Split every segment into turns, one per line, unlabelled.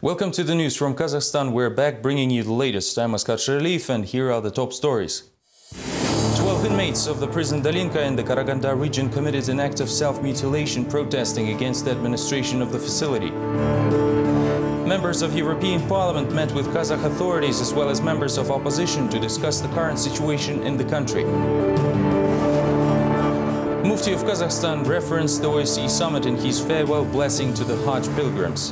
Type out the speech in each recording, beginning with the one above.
Welcome to the news from Kazakhstan. We're back bringing you the latest. I'm Askat Sherlief, and here are the top stories. 12 inmates of the prison Dalinka in the Karaganda region committed an act of self-mutilation protesting against the administration of the facility. Members of European Parliament met with Kazakh authorities as well as members of opposition to discuss the current situation in the country. Mufti of Kazakhstan referenced the OSCE summit in his farewell blessing to the Hajj pilgrims.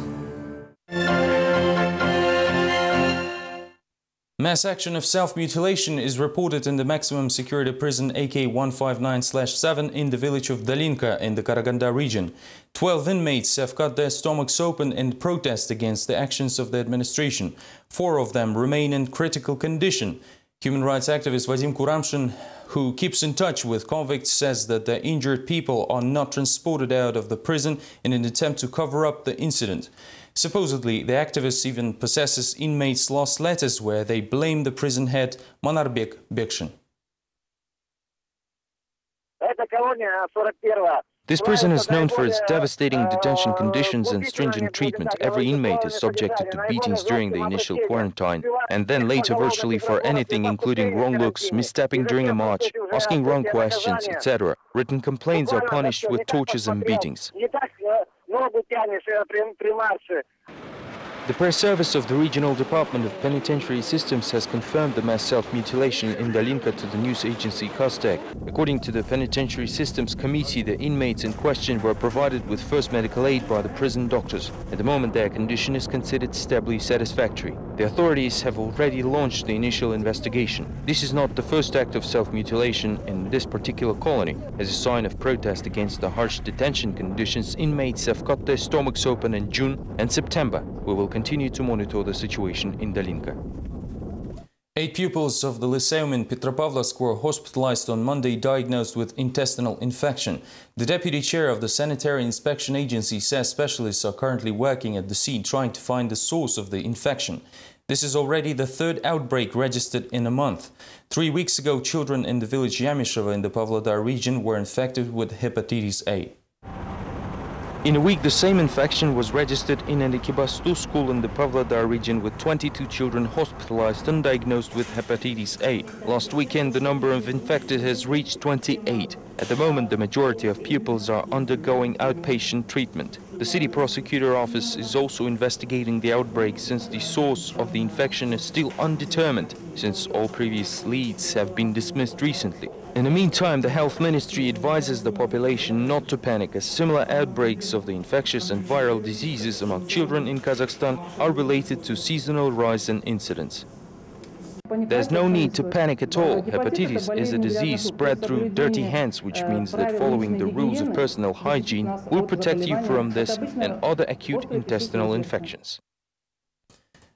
Mass action of self-mutilation is reported in the maximum security prison AK-159/7 in the village of Dalinka in the Karaganda region. 12 inmates have cut their stomachs open in protest against the actions of the administration. 4 of them remain in critical condition. Human rights activist Vadim Kuramshin, who keeps in touch with convicts, says that the injured people are not transported out of the prison in an attempt to cover up the incident. Supposedly, the activist even possesses inmates' lost letters where they blame the prison head Manarbek Bekshin.
This prison is known for its devastating detention conditions and stringent treatment. Every inmate is subjected to beatings during the initial quarantine, and then later virtually for anything, including wrong looks, misstepping during a march, asking wrong questions, etc. Written complaints are punished with tortures and beatings. The press service of the Regional Department of Penitentiary Systems has confirmed the mass self-mutilation in Dalinka to the news agency Kaztek. According to the Penitentiary Systems Committee, the inmates in question were provided with first medical aid by the prison doctors. At the moment, their condition is considered stably satisfactory. The authorities have already launched the initial investigation. This is not the first act of self-mutilation in this particular colony. As a sign of protest against the harsh detention conditions, inmates have cut their stomachs open in June and September. We will continue to monitor the situation in Dalinka.
8 pupils of the Lyceum in Petropavlovsk were hospitalized on Monday diagnosed with intestinal infection. The deputy chair of the Sanitary Inspection Agency says specialists are currently working at the scene trying to find the source of the infection. This is already the 3rd outbreak registered in a month. 3 weeks ago, children in the village Yamishevo in the Pavlodar region were infected with hepatitis A.
In a week, the same infection was registered in an Ekibastu school in the Pavlodar region with 22 children hospitalized and diagnosed with hepatitis A. Last weekend, the number of infected has reached 28. At the moment, the majority of pupils are undergoing outpatient treatment. The city prosecutor office is also investigating the outbreak since the source of the infection is still undetermined, since all previous leads have been dismissed recently. In the meantime, the health ministry advises the population not to panic, as similar outbreaks of the infectious and viral diseases among children in Kazakhstan are related to seasonal rise in incidence. There's no need to panic at all. Hepatitis is a disease spread through dirty hands, which means that following the rules of personal hygiene will protect you from this and other acute intestinal infections.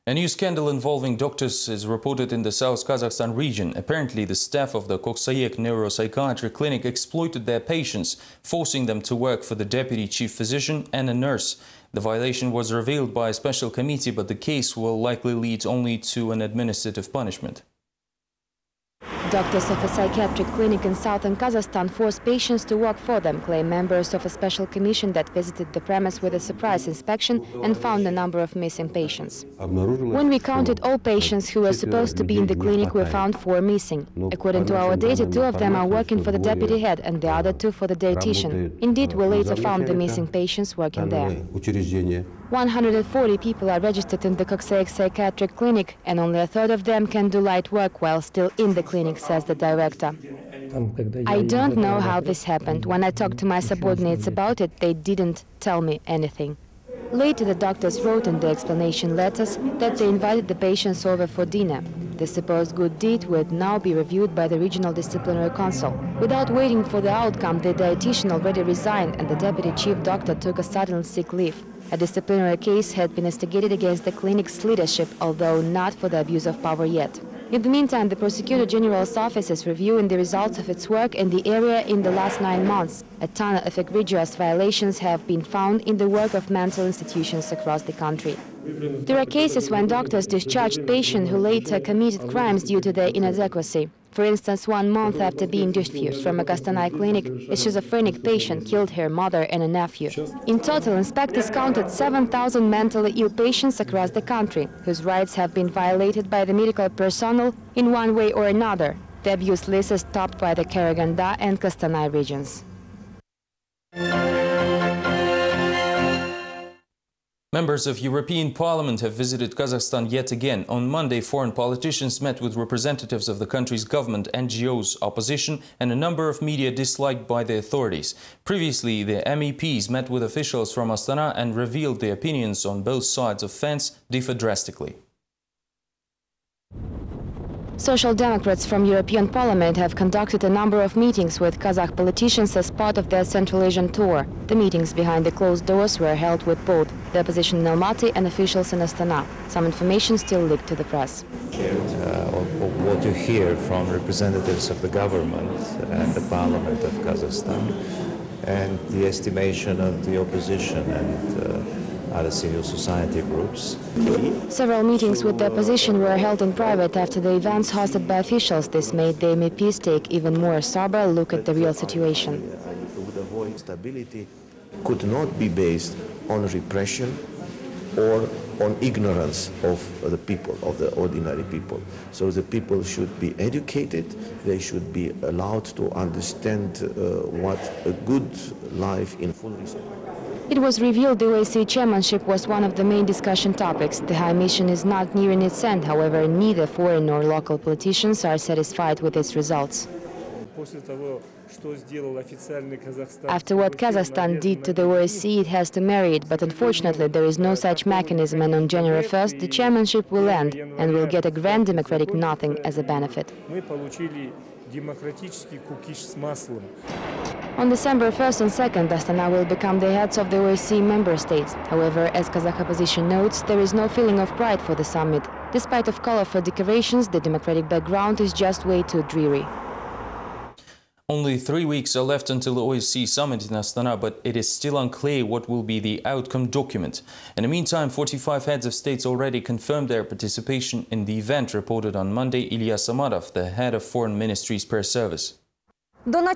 A new scandal involving doctors is reported in the South Kazakhstan region. Apparently, the staff of the Koksayek neuropsychiatry clinic exploited their patients, forcing them to work for the deputy chief physician and a nurse. The violation was revealed by a special committee, but the case will likely lead only to an administrative punishment.
Doctors of a psychiatric clinic in southern Kazakhstan forced patients to work for them, claim members of a special commission that visited the premise with a surprise inspection and found a number of missing patients. When we counted all patients who were supposed to be in the clinic, we found 4 missing. According to our data, 2 of them are working for the deputy head and the other 2 for the dietitian. Indeed, we later found the missing patients working there. 140 people are registered in the Koksayek psychiatric clinic, and only a third of them can do light work while still in the clinic, says the director. I don't know how this happened. When I talked to my subordinates about it, they didn't tell me anything. Later, the doctors wrote in the explanation letters that they invited the patients over for dinner. The supposed good deed would now be reviewed by the Regional Disciplinary Council. Without waiting for the outcome, the dietitian already resigned and the deputy chief doctor took a sudden sick leave. A disciplinary case had been instigated against the clinic's leadership, although not for the abuse of power yet. In the meantime, the Prosecutor General's office is reviewing the results of its work in the area in the last 9 months. A ton of egregious violations have been found in the work of mental institutions across the country. There are cases when doctors discharged patients who later committed crimes due to their inadequacy. For instance, 1 month after being discharged from a Kostanay clinic, a schizophrenic patient killed her mother and a nephew. In total, inspectors counted 7,000 mentally ill patients across the country, whose rights have been violated by the medical personnel in one way or another. The abuse list is topped by the Karaganda and Kostanay regions.
Members of European Parliament have visited Kazakhstan yet again. On Monday, foreign politicians met with representatives of the country's government, NGOs, opposition and a number of media disliked by the authorities. Previously, the MEPs met with officials from Astana and revealed their opinions on both sides of fence differ drastically.
Social Democrats from European Parliament have conducted a number of meetings with Kazakh politicians as part of their Central Asian tour. The meetings behind the closed doors were held with both the opposition in Almaty and officials in Astana. Some information still leaked to the press.
What you hear from representatives of the government and the Parliament of Kazakhstan and the estimation of the opposition and other civil society groups.
Several meetings with the opposition were held in private after the events hosted by officials. This made the MEPs take even more sober look at the real situation.
Stability could not be based on repression or on ignorance of the people, of the ordinary people. So the people should be educated, they should be allowed to understand what a good life in full respect.
It was revealed the OSCE chairmanship was one of the main discussion topics. The High Mission is not nearing its end, however, neither foreign nor local politicians are satisfied with its results. After what Kazakhstan did to the OSCE, it has to marry it, but unfortunately there is no such mechanism, and on January 1st the chairmanship will end and will get a grand democratic nothing as a benefit. On December 1st and 2nd, Astana will become the heads of the OSCE member states. However, as Kazakh opposition notes, there is no feeling of pride for the summit. Despite of colorful decorations, the democratic background is just way too dreary.
Only 3 weeks are left until the OSCE summit in Astana, but it is still unclear what will be the outcome document. In the meantime, 45 heads of states already confirmed their participation in the event, reported on Monday Ilya Samarov, the head of Foreign Ministry's press service.
Less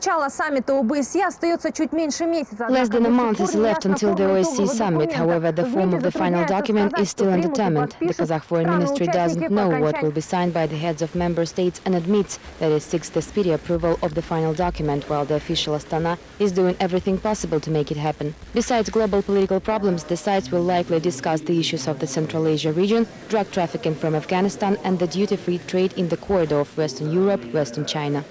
than a month is left until the OSCE summit. However, the form of the final document is still undetermined. The Kazakh Foreign Ministry doesn't know what will be signed by the heads of member states and admits that it seeks the speedy approval of the final document, while the official Astana is doing everything possible to make it happen. Besides global political problems, the sides will likely discuss the issues of the Central Asia region, drug trafficking from Afghanistan and the duty-free trade in the corridor of Western Europe, Western China.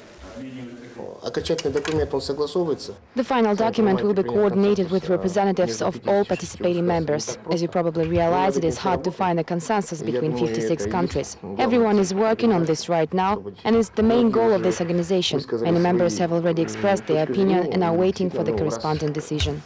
The final document will be coordinated with representatives of all participating members. As you probably realize, it is hard to find a consensus between 56 countries. Everyone is working on this right now, and it's the main goal of this organization. Many members have already expressed their opinion and are waiting for the corresponding decision.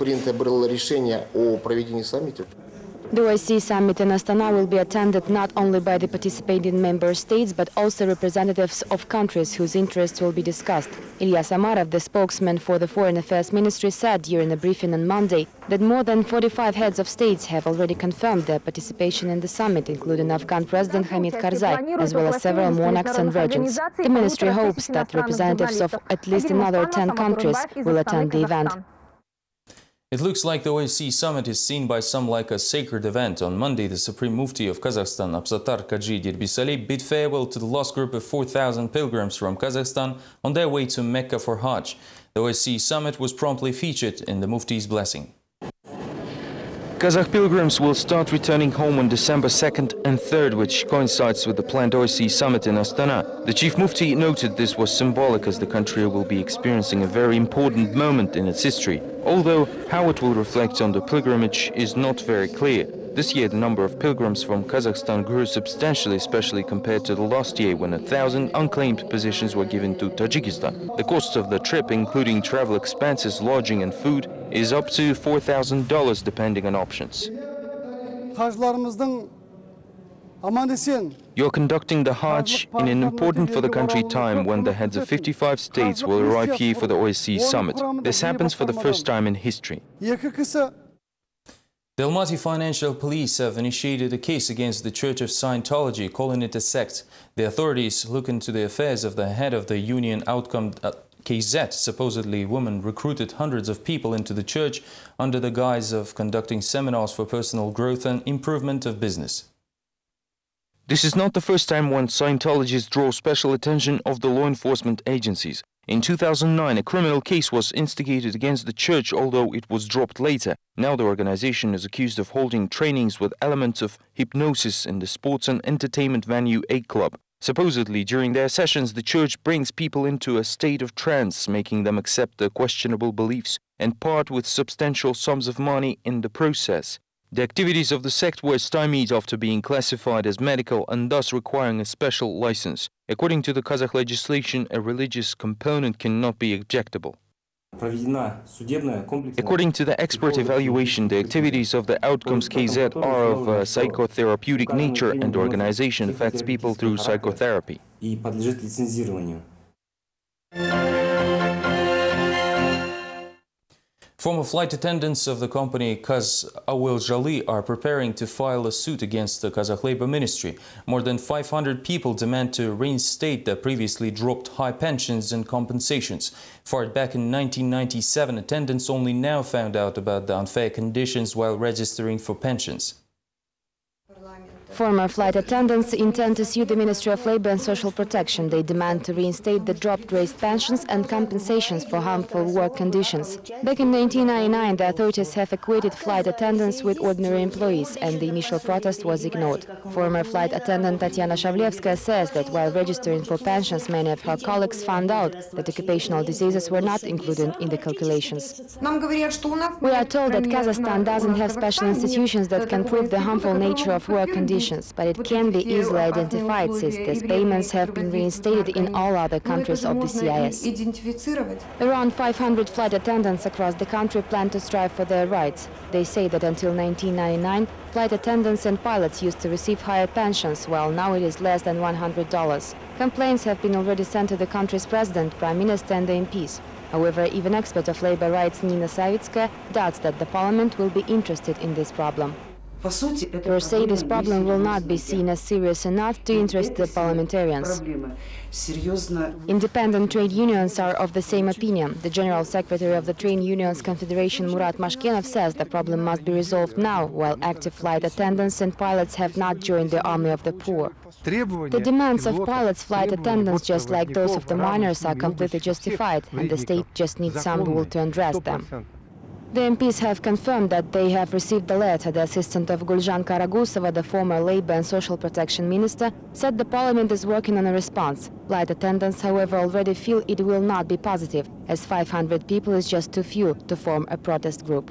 The OSCE summit in Astana will be attended not only by the participating member states, but also representatives of countries whose interests will be discussed. Ilya Samarov, the spokesman for the Foreign Affairs Ministry, said during a briefing on Monday that more than 45 heads of states have already confirmed their participation in the summit, including Afghan President Hamid Karzai, as well as several monarchs and regents. The ministry hopes that representatives of at least another 10 countries will attend the event.
It looks like the OSCE summit is seen by some like a sacred event. On Monday, the Supreme Mufti of Kazakhstan, Absatar Kaji Dirbisali, bid farewell to the last group of 4,000 pilgrims from Kazakhstan on their way to Mecca for Hajj. The OSCE summit was promptly featured in the Mufti's blessing.
Kazakh pilgrims will start returning home on December 2nd and 3rd, which coincides with the planned OSCE summit in Astana. The Chief Mufti noted this was symbolic as the country will be experiencing a very important moment in its history, although how it will reflect on the pilgrimage is not very clear. This year, the number of pilgrims from Kazakhstan grew substantially, especially compared to the last year when 1,000 unclaimed positions were given to Tajikistan. The cost of the trip, including travel expenses, lodging and food, is up to $4,000 depending on options. You're conducting the Hajj in an important for the country time when the heads of 55 states will arrive here for the OSCE summit. This happens for the first time in history.
The Almaty Financial Police have initiated a case against the Church of Scientology, calling it a sect. The authorities look into the affairs of the head of the union outcome KZ. Supposedly, women recruited hundreds of people into the church under the guise of conducting seminars for personal growth and improvement of business.
This is not the first time when Scientologists draw special attention of the law enforcement agencies. In 2009, a criminal case was instigated against the church, although it was dropped later. Now the organization is accused of holding trainings with elements of hypnosis in the sports and entertainment venue A Club. Supposedly, during their sessions, the church brings people into a state of trance, making them accept their questionable beliefs and part with substantial sums of money in the process. The activities of the sect were stymied after being classified as medical and thus requiring a special license. According to the Kazakh legislation, a religious component cannot be objectable. According to the expert evaluation, the activities of the Outcomes KZ are of a psychotherapeutic nature, and the organization affects people through psychotherapy.
Former flight attendants of the company Kaz Awil Jali are preparing to file a suit against the Kazakh Labor Ministry. More than 500 people demand to reinstate the previously dropped high pensions and compensations. Fired back in 1997, attendants only now found out about the unfair conditions while registering for pensions.
Former flight attendants intend to sue the Ministry of Labor and Social Protection. They demand to reinstate the dropped raised pensions and compensations for harmful work conditions. Back in 1999, the authorities have equated flight attendants with ordinary employees, and the initial protest was ignored. Former flight attendant Tatiana Shavlevskaya says that while registering for pensions, many of her colleagues found out that occupational diseases were not included in the calculations. We are told that Kazakhstan doesn't have special institutions that can prove the harmful nature of work conditions, but it can be easily identified since these payments have been reinstated in all other countries of the CIS. Around 500 flight attendants across the country plan to strive for their rights. They say that until 1999, flight attendants and pilots used to receive higher pensions, while now it is less than $100. Complaints have been already sent to the country's president, prime minister and the MPs. However, even expert of labor rights Nina Savitskaya doubts that the parliament will be interested in this problem. Per se, this problem will not be seen as serious enough to interest the parliamentarians. Independent trade unions are of the same opinion. The General Secretary of the Trade Unions Confederation, Murat Mashkenov, says the problem must be resolved now, while active flight attendants and pilots have not joined the army of the poor. The demands of pilots, flight attendants, just like those of the miners, are completely justified, and the state just needs some rule to address them. The MPs have confirmed that they have received the letter. The assistant of Gulzhan Karagusova, the former Labor and Social Protection Minister, said the parliament is working on a response. Flight attendants, however, already feel it will not be positive, as 500 people is just too few to form a protest group.